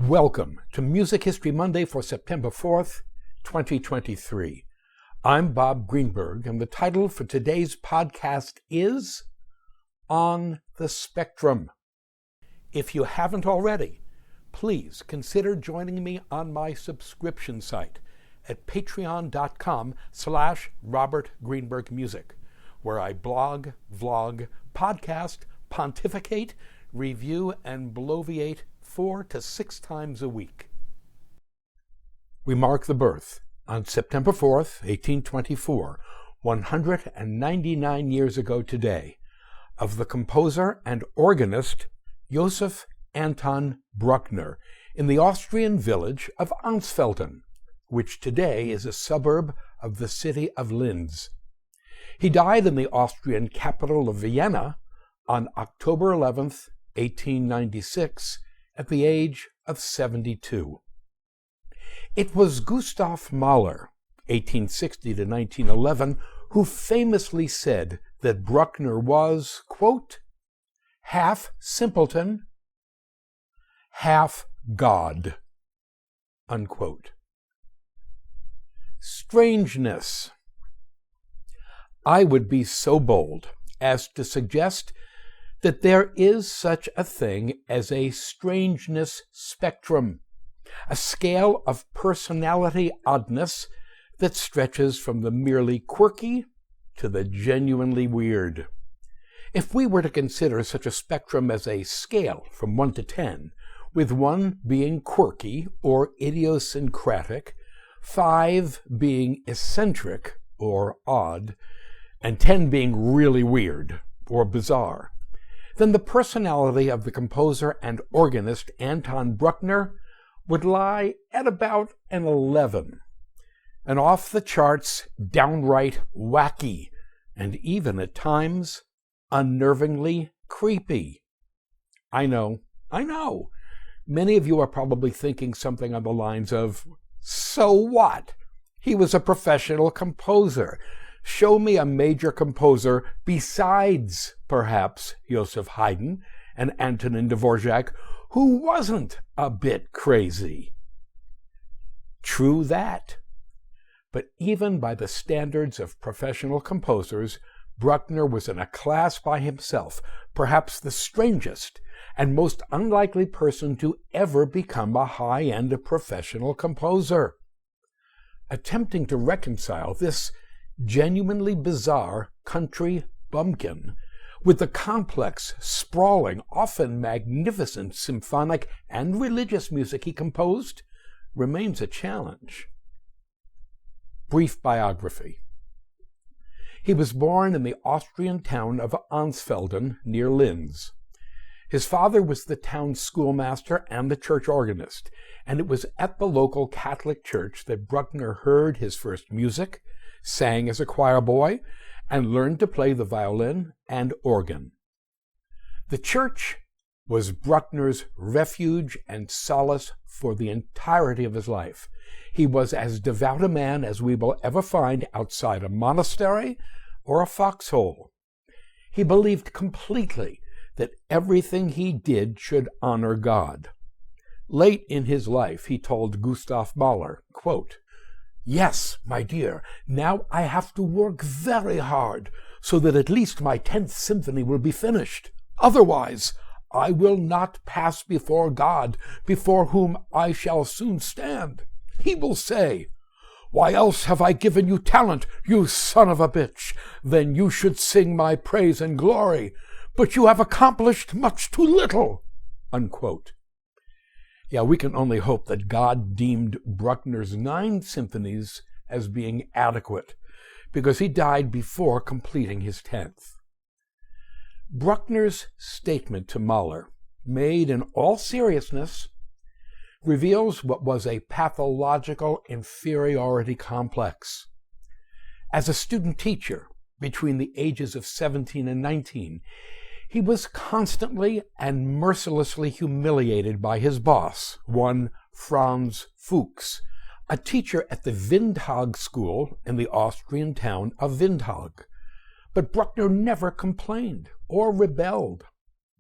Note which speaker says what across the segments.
Speaker 1: Welcome to Music History Monday for September 4th, 2023. I'm Bob Greenberg, and the title for today's podcast is On the Spectrum. If you haven't already, please consider joining me on my subscription site at patreon.com/RobertGreenbergMusic, where I blog, vlog, podcast, pontificate, review, and bloviate 4 to 6 times a week. We mark the birth, on September 4th, 1824, 199 years ago today, of the composer and organist Josef Anton Bruckner in the Austrian village of Ansfelden, which today is a suburb of the city of Linz. He died in the Austrian capital of Vienna on October 11th, 1896, at the age of 72. It was Gustav Mahler, 1860 to 1911, who famously said that Bruckner was, quote, half simpleton, half God, unquote. Strangeness. I would be so bold as to suggest that there is such a thing as a strangeness spectrum, a scale of personality oddness that stretches from the merely quirky to the genuinely weird. If we were to consider such a spectrum as a scale from 1 to 10, with 1 being quirky or idiosyncratic, 5 being eccentric or odd, and 10 being really weird or bizarre, then the personality of the composer and organist Anton Bruckner would lie at about an 11, an off-the-charts, downright whacky, and even at times unnervingly creepy. I know. Many of you are probably thinking something on the lines of, so what? He was a professional composer. Show me a major composer besides, perhaps, Joseph Haydn and Antonin Dvořák, who wasn't a bit crazy. True that. But even by the standards of professional composers, Bruckner was in a class by himself, perhaps the strangest and most unlikely person to ever become a high-end professional composer. Attempting to reconcile this genuinely bizarre country bumpkin with the complex, sprawling, often magnificent symphonic and religious music he composed remains a challenge. Brief biography. He was born in the Austrian town of Ansfelden near Linz. His father was the town's schoolmaster and the church organist, and it was at the local Catholic church that Bruckner heard his first music, sang as a choir boy, and learned to play the violin and organ. The church was Bruckner's refuge and solace for the entirety of his life. He was as devout a man as we will ever find outside a monastery or a foxhole. He believed completely that everything he did should honor God. Late in his life, he told Gustav Mahler, quote, "Yes, my dear, now I have to work very hard so that at least my 10th symphony will be finished. Otherwise, I will not pass before God, before whom I shall soon stand. He will say, 'Why else have I given you talent, you son of a bitch? Then you should sing my praise and glory. But you have accomplished much too little,'" unquote. Yeah, we can only hope that God deemed Bruckner's 9 symphonies as being adequate, because he died before completing his 10th. Bruckner's statement to Mahler, made in all seriousness, reveals what was a pathological inferiority complex. As a student teacher between the ages of 17 and 19, he was constantly and mercilessly humiliated by his boss, one Franz Fuchs, a teacher at the Windhag school in the Austrian town of Windhag. But Bruckner never complained or rebelled.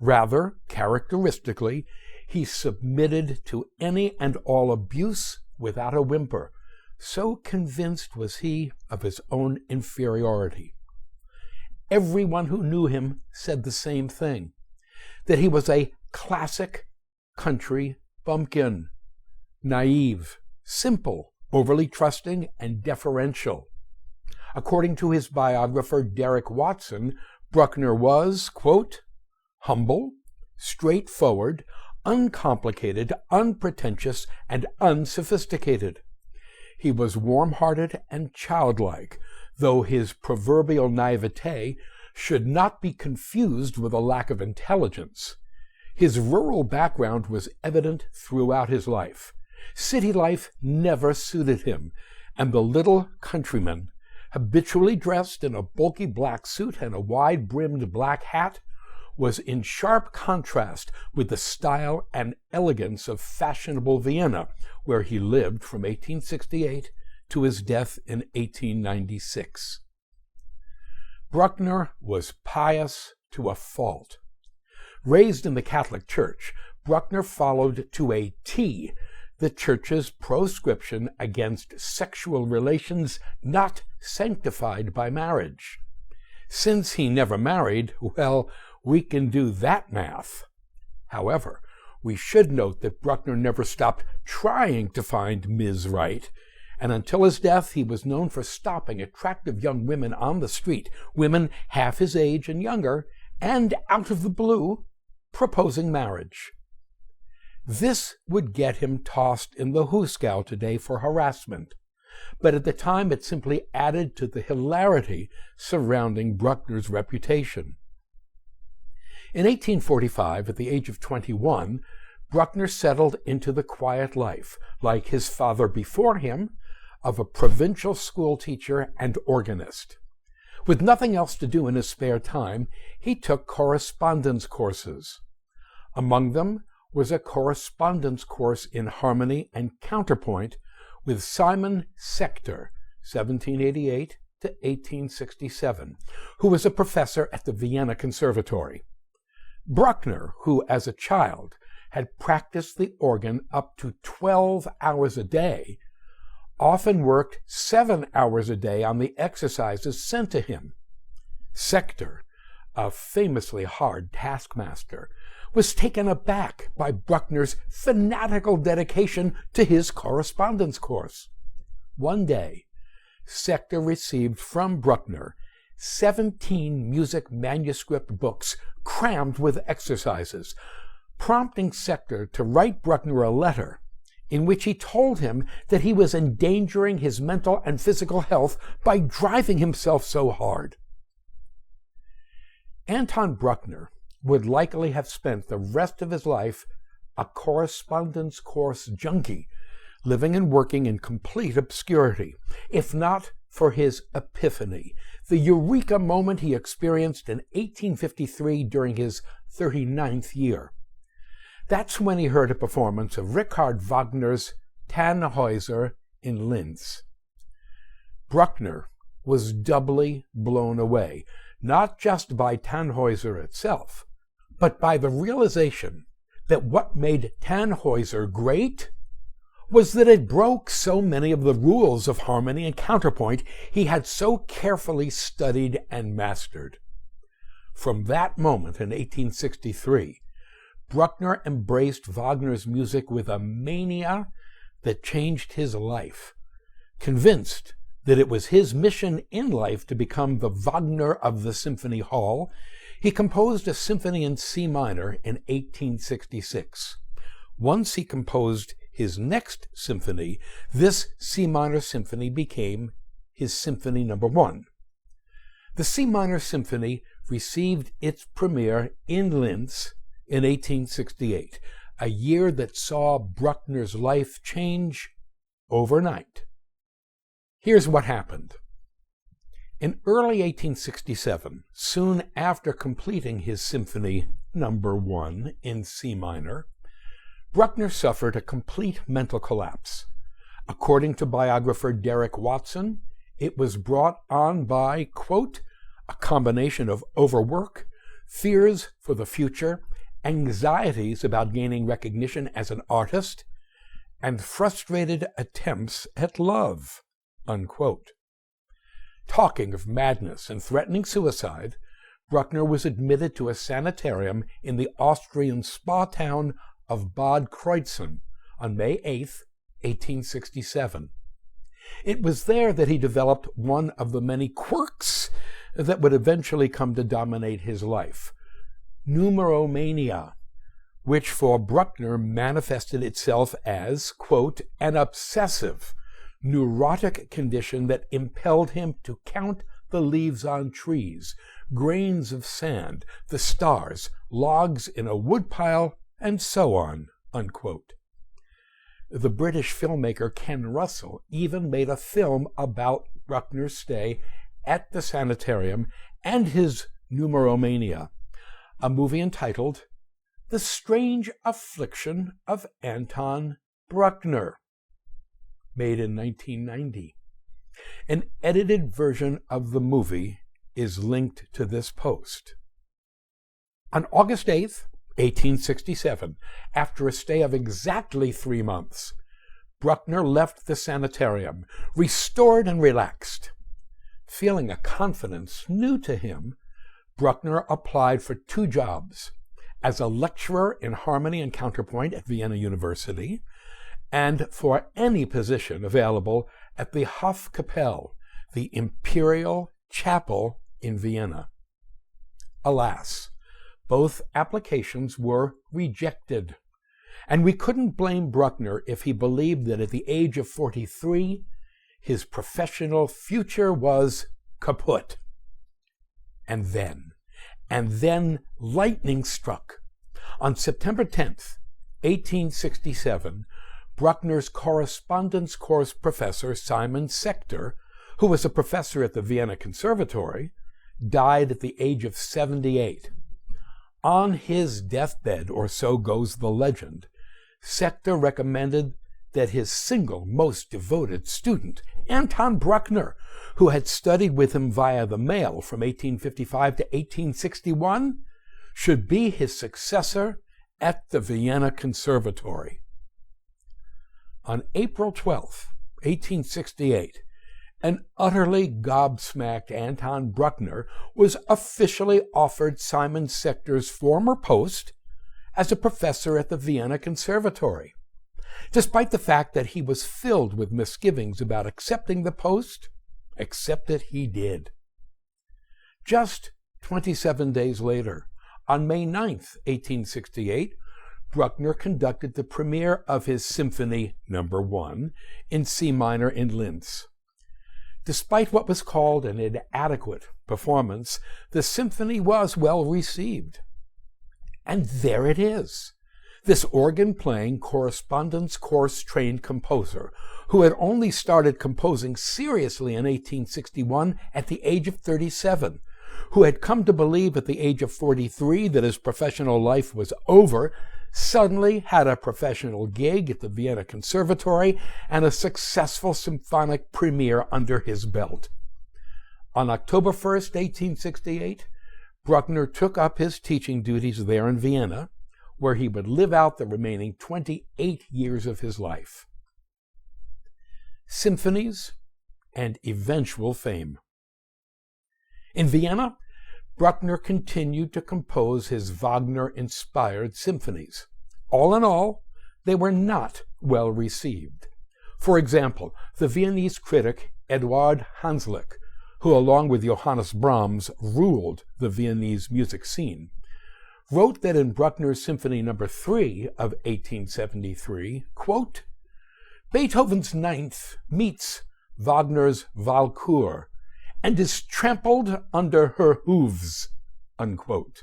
Speaker 1: Rather, characteristically, He submitted to any and all abuse without a whimper. So convinced was he of his own inferiority. Everyone who knew him said the same thing, that he was a classic country bumpkin, naive, simple, overly trusting, and deferential. According to his biographer Derek Watson, Bruckner was, quote, humble, straightforward, uncomplicated, unpretentious, and unsophisticated. He was warm-hearted and childlike, though his proverbial naivete should not be confused with a lack of intelligence. His rural background was evident throughout his life. City life never suited him, and the little countryman, habitually dressed in a bulky black suit and a wide-brimmed black hat, was in sharp contrast with the style and elegance of fashionable Vienna, where he lived from 1868 to his death in 1896. Bruckner was pious to a fault. Raised in the Catholic Church, Bruckner followed to a T the Church's proscription against sexual relations not sanctified by marriage. Since he never married, well, we can do that math. However, we should note that Bruckner never stopped trying to find Ms. Right, and until his death he was known for stopping attractive young women on the street, women half his age and younger, and out of the blue, proposing marriage. This would get him tossed in the Hooskow today for harassment, but at the time it simply added to the hilarity surrounding Bruckner's reputation. In 1845, at the age of 21, Bruckner settled into the quiet life, like his father before him, of a provincial school teacher and organist. With nothing else to do in his spare time, he took correspondence courses. Among them was a correspondence course in harmony and counterpoint with Simon Sechter, 1788 to 1867, who was a professor at the Vienna Conservatory. Bruckner, who as a child had practiced the organ up to 12 hours a day, often worked 7 hours a day on the exercises sent to him. Sechter, a famously hard taskmaster, was taken aback by Bruckner's fanatical dedication to his correspondence course. One day, Sechter received from Bruckner 17 music manuscript books crammed with exercises, prompting Sechter to write Bruckner a letter in which he told him that he was endangering his mental and physical health by driving himself so hard. Anton Bruckner would likely have spent the rest of his life a correspondence course junkie, living and working in complete obscurity, if not for his epiphany, the eureka moment he experienced in 1853 during his 39th year. That's when he heard a performance of Richard Wagner's Tannhäuser in Linz. Bruckner was doubly blown away, not just by Tannhäuser itself, but by the realization that what made Tannhäuser great was that it broke so many of the rules of harmony and counterpoint he had so carefully studied and mastered. From that moment in 1863, Bruckner embraced Wagner's music with a mania that changed his life. Convinced that it was his mission in life to become the Wagner of the symphony hall, he composed a symphony in C minor in 1866. Once he composed his next symphony, this C minor symphony became his Symphony No. 1. The C minor symphony received its premiere in Linz in 1868, a year that saw Bruckner's life change overnight. Here's what happened. In early 1867, soon after completing his Symphony No. 1 in C minor, Bruckner suffered a complete mental collapse. According to biographer Derek Watson, it was brought on by, quote, a combination of overwork, fears for the future, anxieties about gaining recognition as an artist, and frustrated attempts at love," unquote. Talking of madness and threatening suicide, Bruckner was admitted to a sanitarium in the Austrian spa town of Bad Kreuzen on May 8, 1867. It was there that he developed one of the many quirks that would eventually come to dominate his life, numeromania, which for Bruckner manifested itself as, quote, an obsessive, neurotic condition that impelled him to count the leaves on trees, grains of sand, the stars, logs in a woodpile, and so on, unquote. The British filmmaker Ken Russell even made a film about Bruckner's stay at the sanitarium and his numeromania, a movie entitled The Strange Affliction of Anton Bruckner, made in 1990. An edited version of the movie is linked to this post. On August 8th, 1867, after a stay of exactly 3 months, Bruckner left the sanitarium, restored and relaxed. Feeling a confidence new to him, Bruckner applied for 2 jobs, as a lecturer in harmony and counterpoint at Vienna University, and for any position available at the Hofkapelle, the Imperial Chapel in Vienna. Alas, both applications were rejected, and we couldn't blame Bruckner if he believed that at the age of 43, his professional future was kaput. And then lightning struck. On September 10th, 1867, Bruckner's correspondence course professor, Simon Sector, who was a professor at the Vienna Conservatory, died at the age of 78. On his deathbed, or so goes the legend, Sector recommended that his single most devoted student, Anton Bruckner, who had studied with him via the mail from 1855 to 1861, should be his successor at the Vienna Conservatory. On April 12, 1868, an utterly gobsmacked Anton Bruckner was officially offered Simon Sector's former post as a professor at the Vienna Conservatory. Despite the fact that he was filled with misgivings about accepting the post, accept it he did. Just 27 days later, on May 9, 1868, Bruckner conducted the premiere of his Symphony No. 1 in C minor in Linz. Despite what was called an inadequate performance, the symphony was well received. And there it is, this organ-playing correspondence course-trained composer, who had only started composing seriously in 1861 at the age of 37, who had come to believe at the age of 43 that his professional life was over, suddenly had a professional gig at the Vienna Conservatory and a successful symphonic premiere under his belt. On October 1st, 1868, Bruckner took up his teaching duties there in Vienna, where he would live out the remaining 28 years of his life. Symphonies and eventual fame. In Vienna, Bruckner continued to compose his Wagner-inspired symphonies. All in all, they were not well received. For example, the Viennese critic Eduard Hanslick, who along with Johannes Brahms ruled the Viennese music scene, wrote that in Bruckner's Symphony No. 3 of 1873, quote, Beethoven's Ninth meets Wagner's Walküre and is trampled under her hooves, unquote.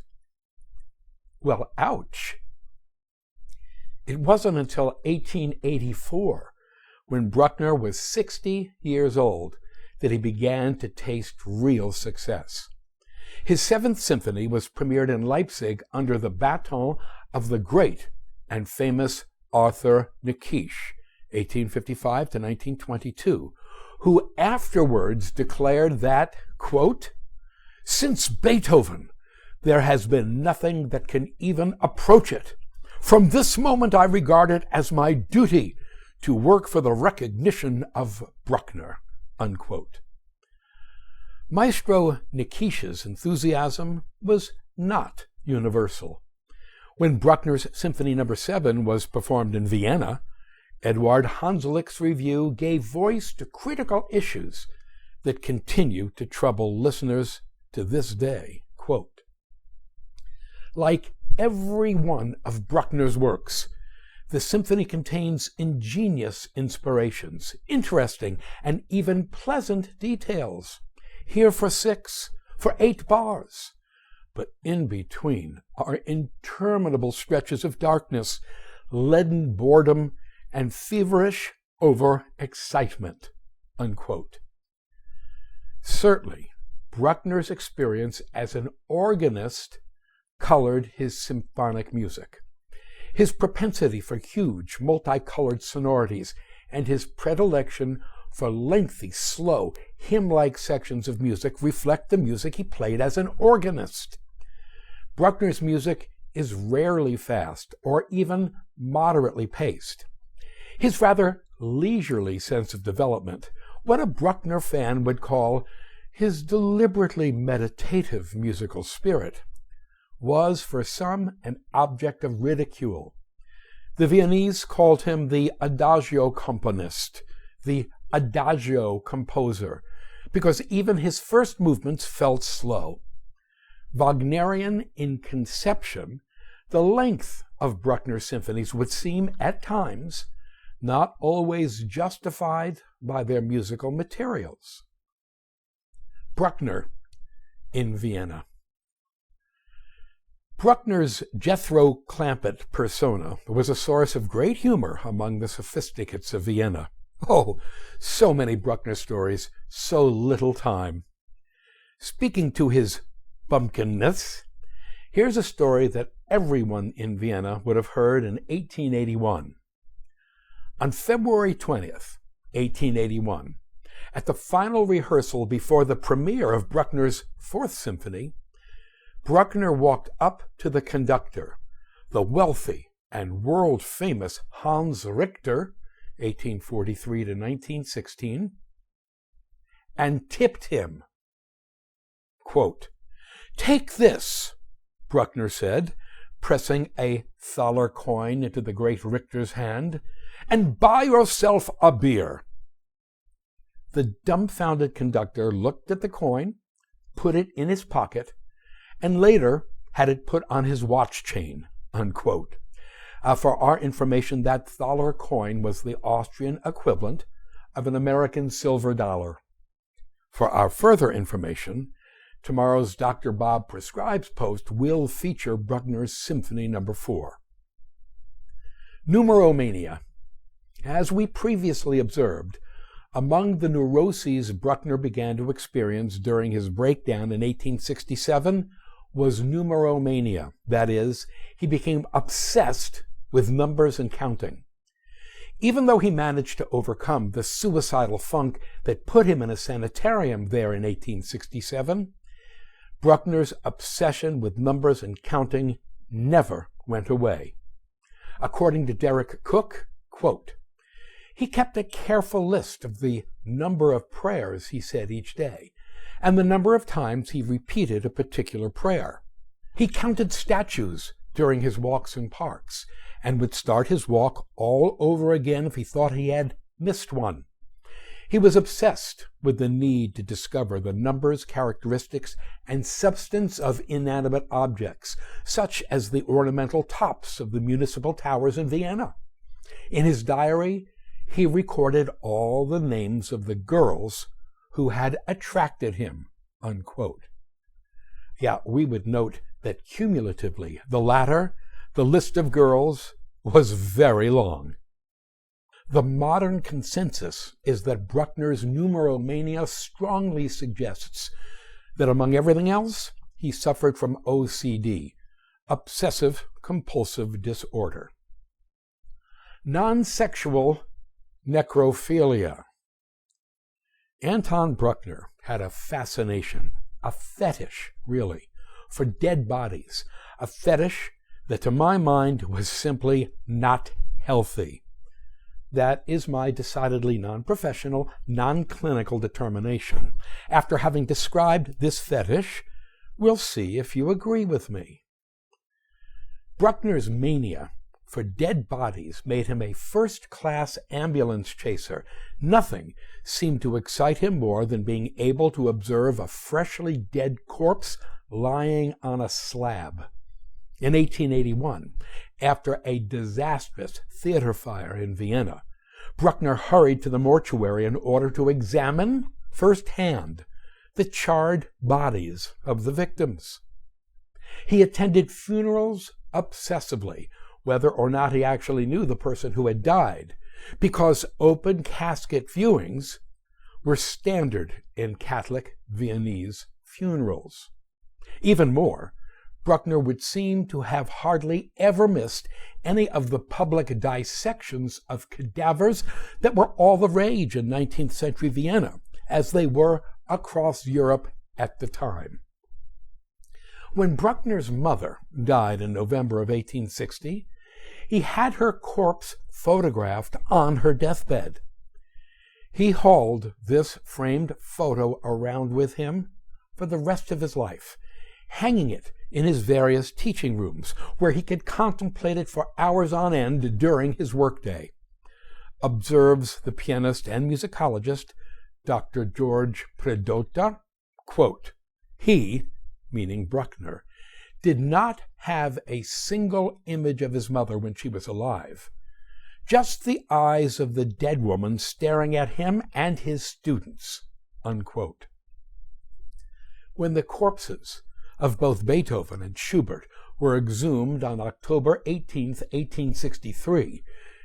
Speaker 1: Well, ouch. It wasn't until 1884, when Bruckner was 60 years old, that he began to taste real success. His Seventh Symphony was premiered in Leipzig under the baton of the great and famous Arthur Nikisch, 1855 to 1922, who afterwards declared that, quote, since Beethoven, There has been nothing that can even approach it. From this moment I regard it as my duty to work for the recognition of Bruckner." Unquote. Maestro Nikisha's enthusiasm was not universal. When Bruckner's Symphony No. 7 was performed in Vienna, Eduard Hanslick's review gave voice to critical issues that continue to trouble listeners to this day. Quote, "Like every one of Bruckner's works, the symphony contains ingenious inspirations, interesting and even pleasant details, here for 6, for 8 bars. But in between are interminable stretches of darkness, leaden boredom, and feverish over-excitement." Unquote. Certainly, Bruckner's experience as an organist colored his symphonic music. His propensity for huge, multicolored sonorities and his predilection for lengthy, slow, hymn-like sections of music reflect the music he played as an organist. Bruckner's music is rarely fast or even moderately paced. His rather leisurely sense of development, what a Bruckner fan would call his deliberately meditative musical spirit, was for some an object of ridicule. The Viennese called him the adagio componist, the adagio composer, because even his first movements felt slow. Wagnerian in conception, the length of Bruckner's symphonies would seem at times not always justified by their musical materials. Bruckner in Vienna. Bruckner's Jethro Clampett persona was a source of great humor among the sophisticates of Vienna. Oh, so many Bruckner stories, so little time. Speaking to his bumpkinness, here's a story that everyone in Vienna would have heard in 1881. On February 20th, 1881, at the final rehearsal before the premiere of Bruckner's Fourth Symphony, Bruckner walked up to the conductor, the wealthy and world-famous Hans Richter, 1843 to 1916, and tipped him. Quote, "Take this," Bruckner said, pressing a thaler coin into the great Richter's hand, "and buy yourself a beer." The dumbfounded conductor looked at the coin, put it in his pocket, and later had it put on his watch chain. Unquote. For our information, that thaler coin was the Austrian equivalent of an American silver dollar. For our further information, tomorrow's Dr. Bob Prescribes post will feature Bruckner's Symphony No. 4. Numeromania. As we previously observed, among the neuroses Bruckner began to experience during his breakdown in 1867 was numeromania. That is, he became obsessed with numbers and counting. Even though he managed to overcome the suicidal funk that put him in a sanitarium there in 1867, Bruckner's obsession with numbers and counting never went away. According to Derek Cook, quote, "He kept a careful list of the number of prayers he said each day, and the number of times he repeated a particular prayer. He counted statues during his walks in parks, and would start his walk all over again if he thought he had missed one. He was obsessed with the need to discover the numbers, characteristics, and substance of inanimate objects, such as the ornamental tops of the municipal towers in Vienna. In his diary, he recorded all the names of the girls who had attracted him." Unquote. Yeah, we would note that cumulatively, the list of girls, was very long. The modern consensus is that Bruckner's numeromania strongly suggests that, among everything else, he suffered from OCD, obsessive-compulsive disorder. Non-sexual necrophilia. Anton Bruckner had a fascination, a fetish, really, for dead bodies, a fetish that to my mind was simply not healthy. That is my decidedly non-professional, non-clinical determination. After having described this fetish, we'll see if you agree with me. Bruckner's mania for dead bodies made him a first-class ambulance chaser. Nothing seemed to excite him more than being able to observe a freshly dead corpse lying on a slab. In 1881, after a disastrous theater fire in Vienna, Bruckner hurried to the mortuary in order to examine firsthand the charred bodies of the victims. He attended funerals obsessively, whether or not he actually knew the person who had died, because open casket viewings were standard in Catholic Viennese funerals. Even more, Bruckner would seem to have hardly ever missed any of the public dissections of cadavers that were all the rage in 19th century Vienna, as they were across Europe at the time. When Bruckner's mother died in November of 1860, he had her corpse photographed on her deathbed. He hauled this framed photo around with him for the rest of his life, hanging it in his various teaching rooms, where he could contemplate it for hours on end during his workday. Observes the pianist and musicologist Dr. George Predotta, quote, "He," meaning Bruckner, "did not have a single image of his mother when she was alive. Just the eyes of the dead woman staring at him and his students," unquote. When the corpses of both Beethoven and Schubert were exhumed on October 18, 1863,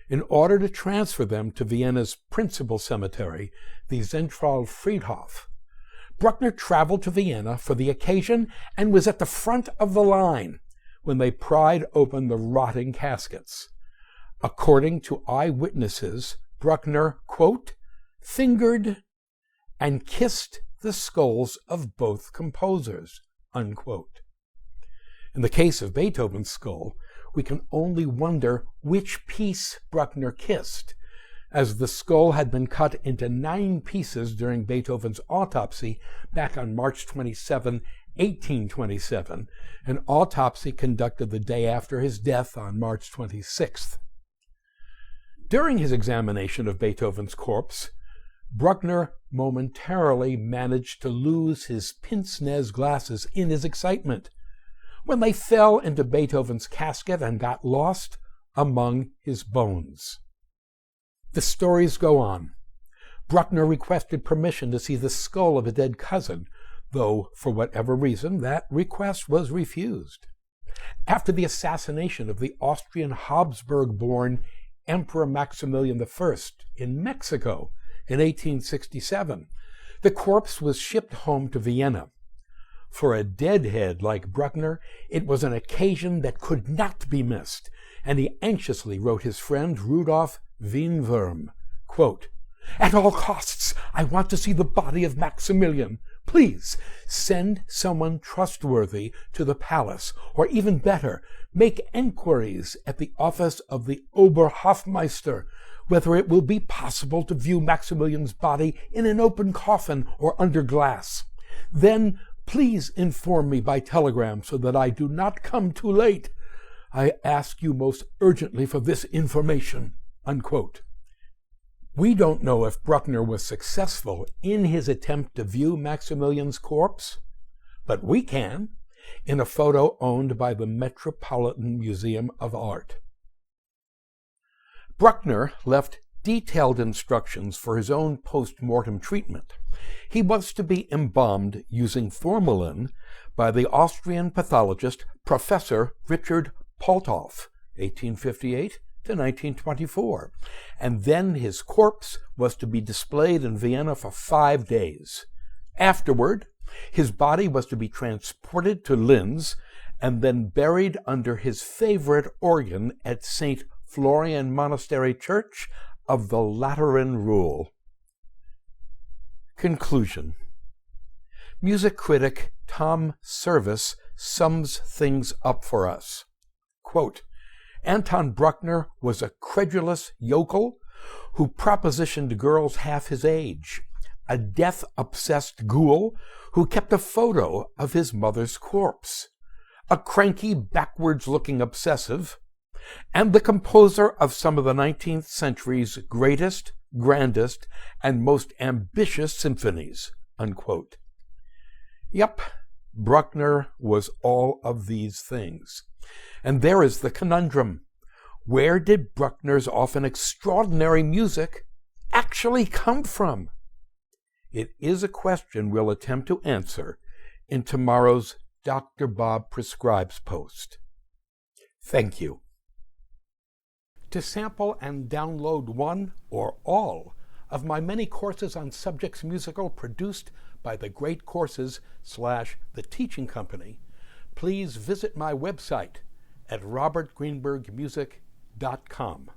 Speaker 1: in order to transfer them to Vienna's principal cemetery, the Zentralfriedhof, Bruckner traveled to Vienna for the occasion and was at the front of the line when they pried open the rotting caskets. According to eyewitnesses, Bruckner, quote, "fingered and kissed the skulls of both composers," unquote. In the case of Beethoven's skull, we can only wonder which piece Bruckner kissed, as the skull had been cut into 9 pieces during Beethoven's autopsy back on March 27, 1827, an autopsy conducted the day after his death on March 26th. During his examination of Beethoven's corpse, Bruckner momentarily managed to lose his pince-nez glasses in his excitement, when they fell into Beethoven's casket and got lost among his bones. The stories go on. Bruckner requested permission to see the skull of a dead cousin, though for whatever reason that request was refused. After the assassination of the Austrian Habsburg-born Emperor Maximilian I in Mexico in 1867, the corpse was shipped home to Vienna. For a deadhead like Bruckner, it was an occasion that could not be missed, and he anxiously wrote his friend Rudolf Wienwurm, quote, "At all costs, I want to see the body of Maximilian. Please send someone trustworthy to the palace, or even better, make enquiries at the office of the Oberhofmeister whether it will be possible to view Maximilian's body in an open coffin or under glass. Then please inform me by telegram so that I do not come too late. I ask you most urgently for this information," unquote. We don't know if Bruckner was successful in his attempt to view Maximilian's corpse, but we can in a photo owned by the Metropolitan Museum of Art. Bruckner left detailed instructions for his own post-mortem treatment. He was to be embalmed using formalin by the Austrian pathologist Professor Richard Paltolf, 1858 to 1924, and then his corpse was to be displayed in Vienna for 5 days. Afterward, his body was to be transported to Linz and then buried under his favorite organ at St. Florian Monastery Church of the Lateran Rule. Conclusion. Music critic Tom Service sums things up for us. Quote, Anton Bruckner was a credulous yokel who propositioned girls half his age, a death-obsessed ghoul who kept a photo of his mother's corpse, a cranky, backwards-looking obsessive, and the composer of some of the 19th century's greatest, grandest, and most ambitious symphonies, unquote. Yep, Bruckner was all of these things. And there is the conundrum. Where did Bruckner's often extraordinary music actually come from? It is a question we'll attempt to answer in tomorrow's Dr. Bob Prescribes post. Thank you. To sample and download one or all of my many courses on subjects musical produced by the Great Courses / The Teaching Company, please visit my website at robertgreenbergmusic.com.